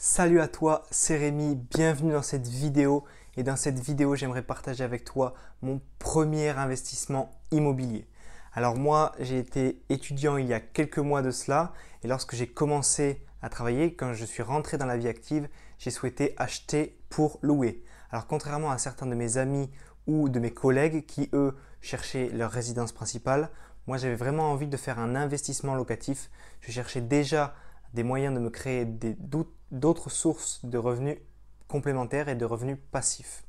Salut à toi, c'est Rémi, bienvenue dans cette vidéo et dans cette vidéo j'aimerais partager avec toi mon premier investissement immobilier. Alors moi j'ai été étudiant il y a quelques mois de cela et lorsque j'ai commencé à travailler, quand je suis rentré dans la vie active, j'ai souhaité acheter pour louer. Alors contrairement à certains de mes amis ou de mes collègues qui eux cherchaient leur résidence principale, moi j'avais vraiment envie de faire un investissement locatif. Je cherchais déjà des moyens de me créer d'autres sources de revenus complémentaires et de revenus passifs.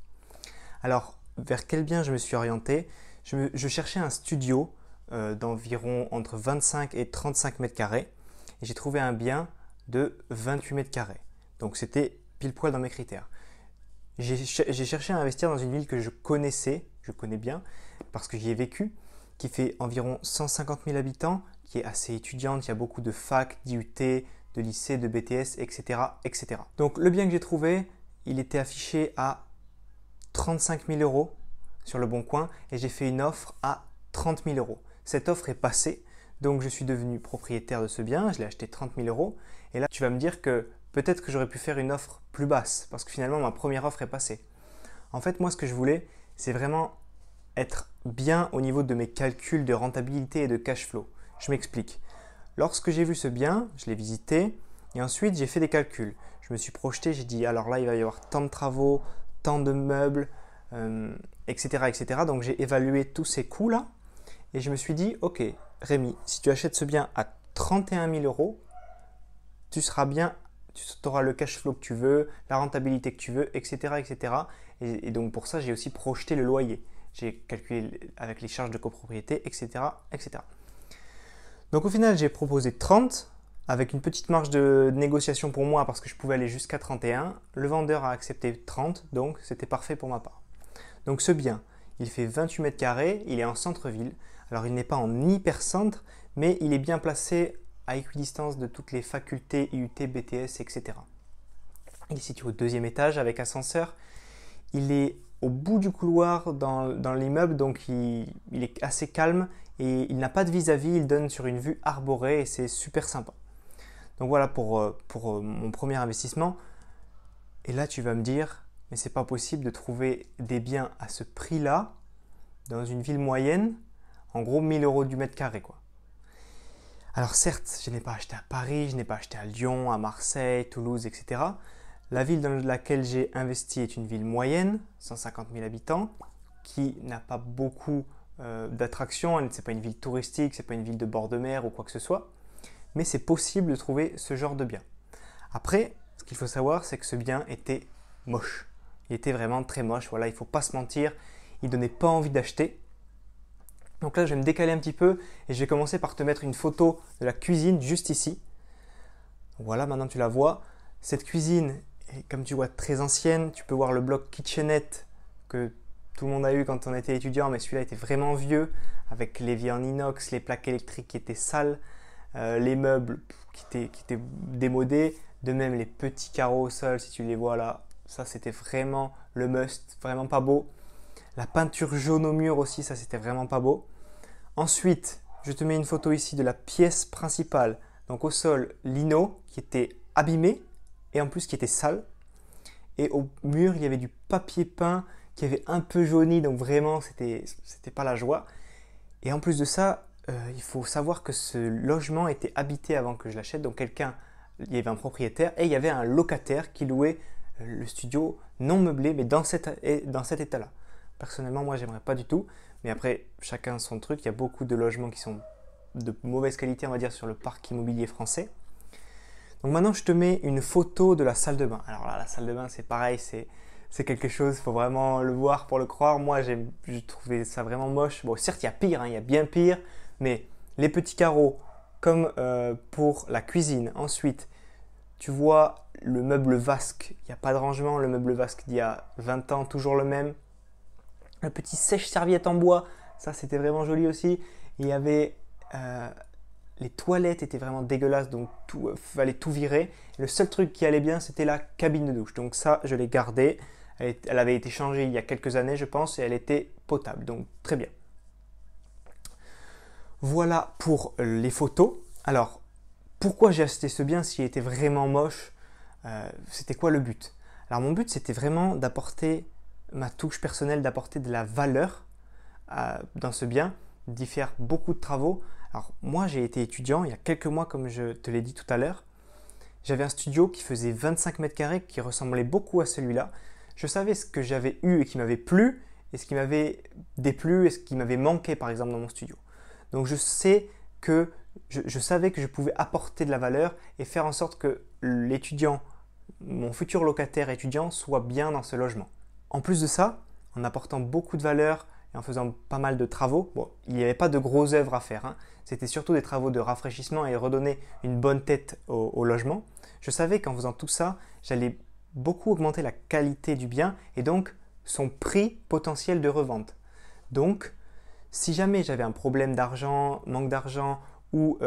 Alors, vers quel bien je me suis orienté? Je cherchais un studio d'environ entre 25 et 35 mètres carrés et j'ai trouvé un bien de 28 mètres carrés. Donc, c'était pile poil dans mes critères. J'ai cherché à investir dans une ville que je connais bien parce que j'y ai vécu, qui fait environ 150 000 habitants, qui est assez étudiante, il y a beaucoup de facs, d'IUT, de lycées, de BTS, etc., etc. Donc le bien que j'ai trouvé, il était affiché à 35 000 euros sur le Bon Coin et j'ai fait une offre à 30 000 euros. Cette offre est passée, donc je suis devenu propriétaire de ce bien, je l'ai acheté 30 000 euros. Et là, tu vas me dire que peut-être que j'aurais pu faire une offre plus basse parce que finalement ma première offre est passée. En fait, moi, ce que je voulais, c'est vraiment être bien au niveau de mes calculs de rentabilité et de cash flow. Je m'explique. Lorsque j'ai vu ce bien, je l'ai visité et ensuite j'ai fait des calculs. Je me suis projeté, j'ai dit alors là il va y avoir tant de travaux, tant de meubles, etc., etc. Donc j'ai évalué tous ces coûts-là et je me suis dit ok Rémi, si tu achètes ce bien à 31 000 euros, tu seras bien, tu auras le cash flow que tu veux, la rentabilité que tu veux, etc., etc. Et donc pour ça j'ai aussi projeté le loyer. J'ai calculé avec les charges de copropriété, etc., etc. Donc au final, j'ai proposé 30 avec une petite marge de négociation pour moi parce que je pouvais aller jusqu'à 31. Le vendeur a accepté 30, donc c'était parfait pour ma part. Donc ce bien, il fait 28 mètres carrés, il est en centre-ville. Alors il n'est pas en hyper-centre, mais il est bien placé à équidistance de toutes les facultés IUT, BTS, etc. Il est situé au deuxième étage avec ascenseur. Il est au bout du couloir dans l'immeuble, donc il est assez calme et il n'a pas de vis-à-vis, il donne sur une vue arborée et c'est super sympa. Donc voilà pour mon premier investissement. Et là, tu vas me dire, mais c'est pas possible de trouver des biens à ce prix-là dans une ville moyenne, en gros 1000 euros du mètre carré, quoi. Alors certes, je n'ai pas acheté à Paris, je n'ai pas acheté à Lyon, à Marseille, Toulouse, etc. La ville dans laquelle j'ai investi est une ville moyenne, 150 000 habitants, qui n'a pas beaucoup d'attractions. Ce n'est pas une ville touristique, ce n'est pas une ville de bord de mer ou quoi que ce soit. Mais c'est possible de trouver ce genre de bien. Après, ce qu'il faut savoir, c'est que ce bien était moche. Il était vraiment très moche. Voilà, il ne faut pas se mentir. Il ne donnait pas envie d'acheter. Donc là, je vais me décaler un petit peu et je vais commencer par te mettre une photo de la cuisine juste ici. Voilà, maintenant tu la vois. Cette cuisine est, comme tu vois, très ancienne. Tu peux voir le bloc kitchenette que tout le monde a eu quand on était étudiant, mais celui-là était vraiment vieux, avec l'évier en inox, les plaques électriques qui étaient sales, les meubles qui étaient démodés, de même les petits carreaux au sol, si tu les vois là, ça c'était vraiment le must, vraiment pas beau. La peinture jaune au mur aussi, ça c'était vraiment pas beau. Ensuite, je te mets une photo ici de la pièce principale. Donc au sol, lino qui était abîmé et en plus qui était sale. Et au mur, il y avait du papier peint qui avait un peu jauni, donc vraiment, c'était pas la joie. Et en plus de ça, il faut savoir que ce logement était habité avant que je l'achète. Donc il y avait un propriétaire et il y avait un locataire qui louait le studio non meublé, mais dans cet état-là. Personnellement, moi, j'aimerais pas du tout. Mais après, chacun son truc. Il y a beaucoup de logements qui sont de mauvaise qualité, on va dire, sur le parc immobilier français. Donc maintenant, je te mets une photo de la salle de bain. Alors là, la salle de bain, c'est pareil, c'est quelque chose, il faut vraiment le voir pour le croire. Moi, j'ai trouvé ça vraiment moche. Bon, certes, il y a pire, hein, il y a bien pire, mais les petits carreaux, comme pour la cuisine. Ensuite, tu vois le meuble vasque, il n'y a pas de rangement. Le meuble vasque d'il y a 20 ans, toujours le même. Le petit sèche-serviette en bois, ça c'était vraiment joli aussi. Il y avait les toilettes étaient vraiment dégueulasses, donc il fallait tout virer. Le seul truc qui allait bien, c'était la cabine de douche. Donc ça, je l'ai gardée. Elle avait été changée il y a quelques années, je pense, et elle était potable. Donc très bien. Voilà pour les photos. Alors, pourquoi j'ai acheté ce bien s'il était vraiment moche? C'était quoi le but? Alors mon but, c'était vraiment d'apporter ma touche personnelle, d'apporter de la valeur dans ce bien, d'y faire beaucoup de travaux. Alors moi, j'ai été étudiant il y a quelques mois, comme je te l'ai dit tout à l'heure. J'avais un studio qui faisait 25 mètres carrés, qui ressemblait beaucoup à celui-là. Je savais ce que j'avais eu et qui m'avait plu, et ce qui m'avait déplu et ce qui m'avait manqué par exemple dans mon studio. Donc je savais que je pouvais apporter de la valeur et faire en sorte que l'étudiant, mon futur locataire étudiant, soit bien dans ce logement. En plus de ça, en apportant beaucoup de valeur et en faisant pas mal de travaux, bon, il n'y avait pas de grosses œuvres à faire, hein. C'était surtout des travaux de rafraîchissement et redonner une bonne tête au logement. Je savais qu'en faisant tout ça, j'allais beaucoup augmenter la qualité du bien et donc son prix potentiel de revente. Donc, si jamais j'avais un problème d'argent, manque d'argent ou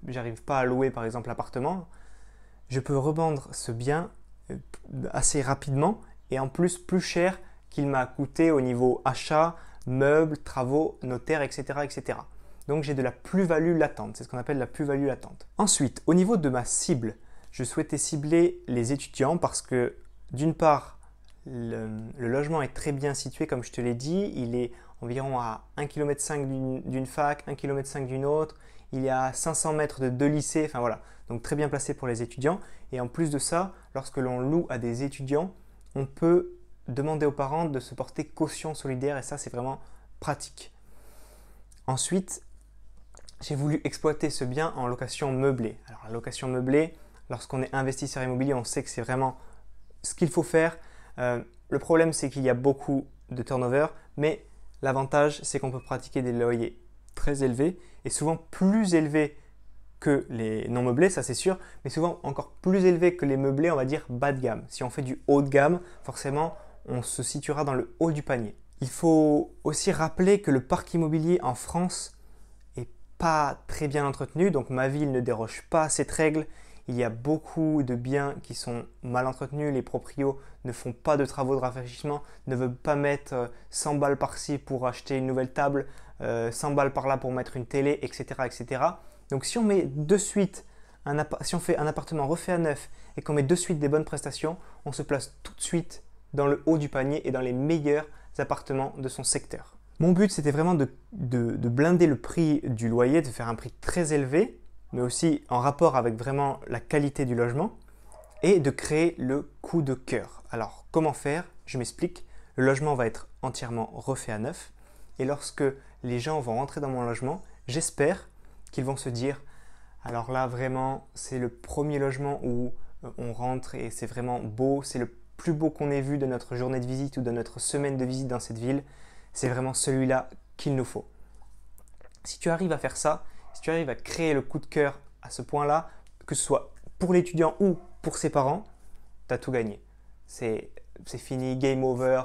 j'arrive pas à louer par exemple l'appartement, je peux revendre ce bien assez rapidement et en plus cher qu'il m'a coûté au niveau achat, meubles, travaux, notaires, etc. etc. Donc j'ai de la plus-value latente, c'est ce qu'on appelle la plus-value latente. Ensuite, au niveau de ma cible, je souhaitais cibler les étudiants parce que d'une part, le logement est très bien situé, comme je te l'ai dit, il est environ à 1,5 km d'une fac, 1,5 km d'une autre, il y a 500 mètres de deux lycées, enfin voilà, donc très bien placé pour les étudiants. Et en plus de ça, lorsque l'on loue à des étudiants, on peut demander aux parents de se porter caution solidaire et ça c'est vraiment pratique. Ensuite, j'ai voulu exploiter ce bien en location meublée. Alors la location meublée, lorsqu'on est investisseur immobilier, on sait que c'est vraiment ce qu'il faut faire. Le problème c'est qu'il y a beaucoup de turnover, mais l'avantage c'est qu'on peut pratiquer des loyers très élevés et souvent plus élevés que les non meublés, ça c'est sûr, mais souvent encore plus élevés que les meublés, on va dire bas de gamme. Si on fait du haut de gamme, forcément on se situera dans le haut du panier. Il faut aussi rappeler que le parc immobilier en France est pas très bien entretenu, donc ma ville ne déroge pas à cette règle. Il y a beaucoup de biens qui sont mal entretenus, les proprios ne font pas de travaux de rafraîchissement, ne veulent pas mettre 100 balles par-ci pour acheter une nouvelle table, 100 balles par-là pour mettre une télé, etc. etc. Donc si on met de suite si on fait un appartement refait à neuf et qu'on met de suite des bonnes prestations, on se place tout de suite dans le haut du panier et dans les meilleurs appartements de son secteur. Mon but, c'était vraiment de blinder le prix du loyer, de faire un prix très élevé, mais aussi en rapport avec vraiment la qualité du logement et de créer le coup de cœur. Alors, comment faire? Je m'explique. Le logement va être entièrement refait à neuf et lorsque les gens vont rentrer dans mon logement, j'espère qu'ils vont se dire alors là, vraiment, c'est le premier logement où on rentre et c'est vraiment beau, c'est le plus beau qu'on ait vu de notre journée de visite ou de notre semaine de visite dans cette ville, c'est vraiment celui-là qu'il nous faut. Si tu arrives à faire ça, si tu arrives à créer le coup de cœur à ce point-là, que ce soit pour l'étudiant ou pour ses parents, tu as tout gagné. C'est fini, game over,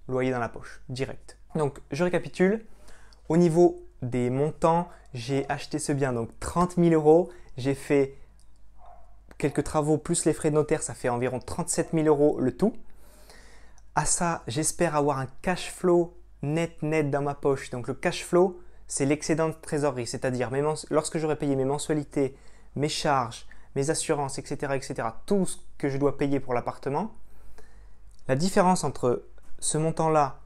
loyer dans la poche, direct. Donc, je récapitule. Au niveau des montants, j'ai acheté ce bien, donc 30 000 €. J'ai fait quelques travaux plus les frais de notaire, ça fait environ 37 000 € le tout. À ça, j'espère avoir un cash flow net dans ma poche. Donc le cash flow, c'est l'excédent de trésorerie, c'est-à-dire lorsque j'aurai payé mes mensualités, mes charges, mes assurances, etc., etc., tout ce que je dois payer pour l'appartement, la différence entre ce montant-là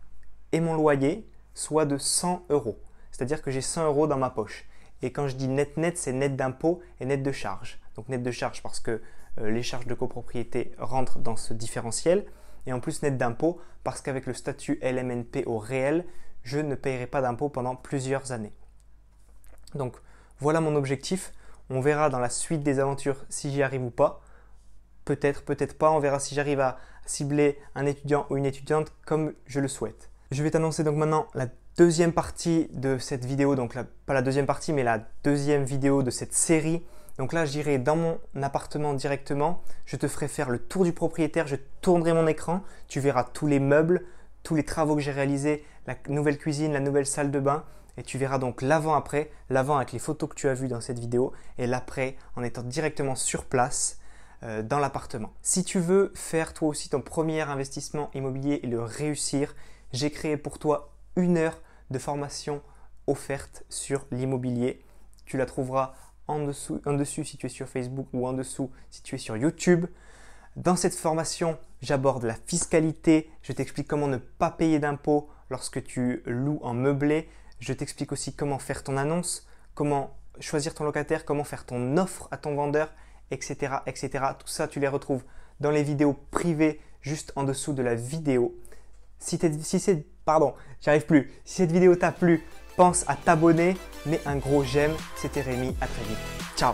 et mon loyer soit de 100 €. C'est-à-dire que j'ai 100 € dans ma poche. Et quand je dis net, c'est net d'impôts et net de charges. Donc net de charges parce que les charges de copropriété rentrent dans ce différentiel. Et en plus net d'impôts parce qu'avec le statut LMNP au réel, je ne paierai pas d'impôts pendant plusieurs années. Donc voilà mon objectif. On verra dans la suite des aventures si j'y arrive ou pas. Peut-être, peut-être pas. On verra si j'arrive à cibler un étudiant ou une étudiante comme je le souhaite. Je vais t'annoncer donc maintenant la deuxième partie de cette vidéo, donc pas la deuxième partie mais la deuxième vidéo de cette série. Donc là j'irai dans mon appartement directement, je te ferai faire le tour du propriétaire, je tournerai mon écran, tu verras tous les meubles, tous les travaux que j'ai réalisés, la nouvelle cuisine, la nouvelle salle de bain et tu verras donc l'avant-après, l'avant avec les photos que tu as vues dans cette vidéo et l'après en étant directement sur place dans l'appartement. Si tu veux faire toi aussi ton premier investissement immobilier et le réussir, j'ai créé pour toi 1 heure de formation offerte sur l'immobilier. Tu la trouveras en dessus si tu es sur Facebook ou en dessous si tu es sur YouTube. Dans cette formation, j'aborde la fiscalité, je t'explique comment ne pas payer d'impôts lorsque tu loues en meublé. Je t'explique aussi comment faire ton annonce, comment choisir ton locataire, comment faire ton offre à ton vendeur, etc., etc. Tout ça, tu les retrouves dans les vidéos privées juste en dessous de la vidéo. Si cette vidéo t'a plu, pense à t'abonner, mets un gros j'aime. C'était Rémi, à très vite. Ciao.